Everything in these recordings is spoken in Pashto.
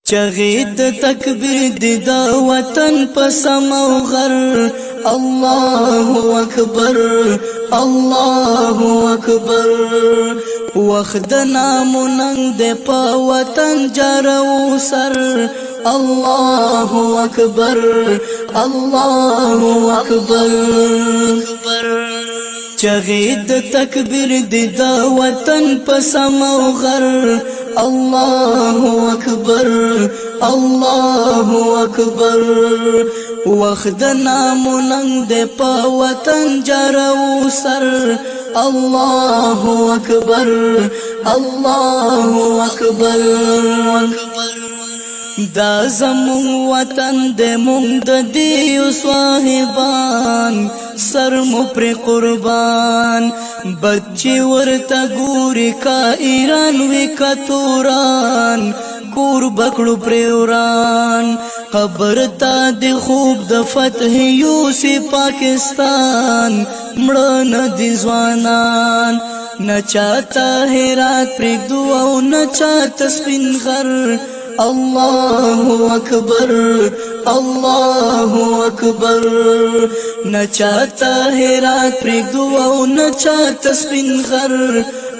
چغید تکبیر دی دا وطن پسم او غر الله اکبر الله اکبر وخت نامو ننگ دی پا وطن جارو سر الله اکبر الله اکبر چغید تکبیر دی دا وطن پسم او غر الله اکبر الله اکبر وخت نامو ننگ دی پا وطن جارو سر الله اکبر الله اکبر دا زمون وطن دی مونگ دا دیو صاحبان سر مو پر قربان بچی ورتا گوری کا ایران وی کا توران کور بکڑو پریوران خبر تا دی خوب د فتح یوسی پاکستان مڑن دی زوانان نچاتا ہیرات پریگ دو او نچاتا سپین غر الله اکبر الله اکبر نچاتا ہیرات پریگ دو او نچاتا سپین غر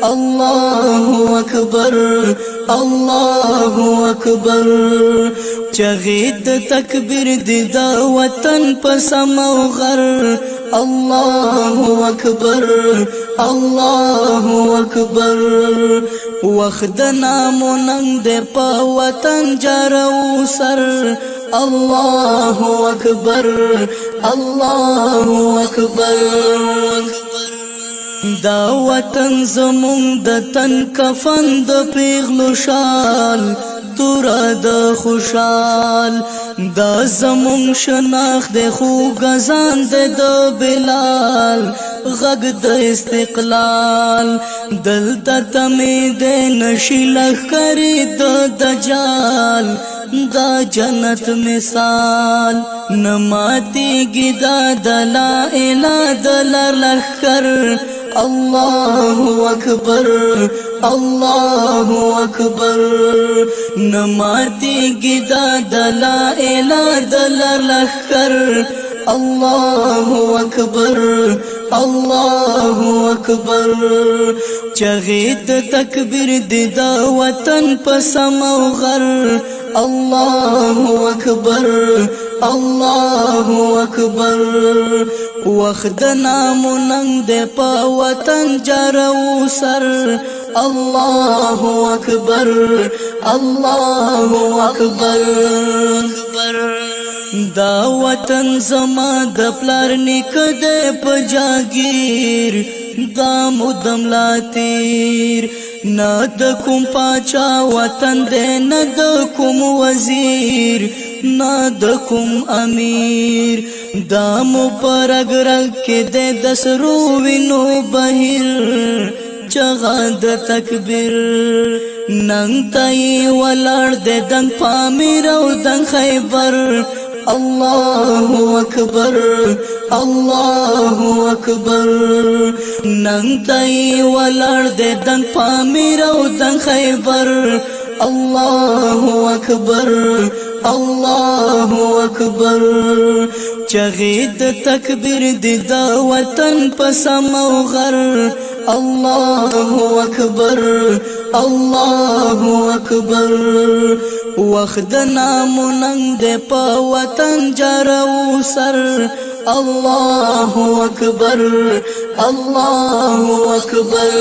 الله اکبر الله اکبر چغید تکبیر دی دا وطن پسم او غر الله اکبر الله اکبر وخت نامو ننگ دی پا وطن جارو سر الله اکبر الله اکبر دا وطن زمون د تن کفن د پیغلو شال تورا د خوشال دا زمون شناخ د خو گزان د بلال غگ د استقلال دلتا تمی د نشی لخکری د دجال دا جنت مثال نماتی گی دا دلا الہ دلر لخکر الله اکبر الله اکبر نماتی گی دا دلا الہ دلر لخکر الله اکبر الله اکبر چغید تکبیر دی دا وطن پسم او غر الله اکبر الله اکبر وخت نامو ننگ دی پا وطن جارو سر الله اکبر الله اکبر دا وطن زما د پلار نیکد په جاگیر دا مدم لاتیر نا د کوم پاچا وطن دے نا د کوم وزیر نا د کوم امیر دا مبارک رگ کے دے دسرو وینو بہیر چغا د تکبیر ننگ تائی ولار دے دنگ پامیر او دنگ خیبر الله اکبر الله اکبر ننگ تائی ولار دے دنگ پامیر او دنگ خیبر الله اکبر الله اکبر چغید تکبیر دی دا وطن پسم او غر الله اکبر الله اکبر وخت نامو ننگ دی پا وطن جارو سر الله اکبر الله اکبر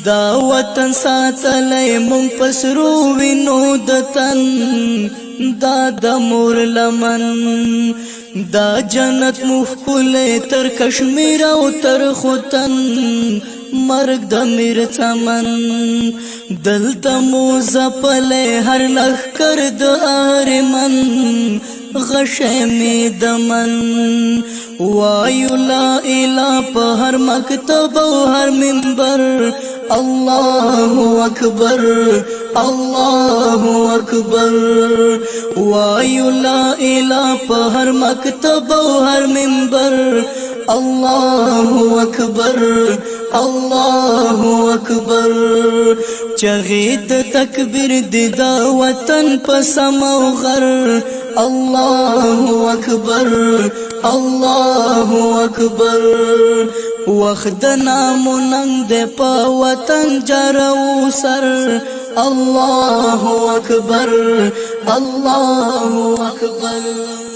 دا وطن ساتلی مونگ پسرو وینو دتن دا د مور لمن دا جنت مخکل تر کشمیر او تر خوتن مرگ د میر چمن دلتا مو زپل هر لخکر د آرمن غشمی دمن وایو لا الہ پا ہر مکتب و ہر منبر الله اکبر الله اکبر وایو لا الہ پا ہر مکتب و ہر منبر الله اکبر الله اکبر چغید تکبیر دی دا وطن پسم او غر الله اکبر الله اکبر وخت نام ننگ دے پا وطن جرو سر الله اکبر الله اکبر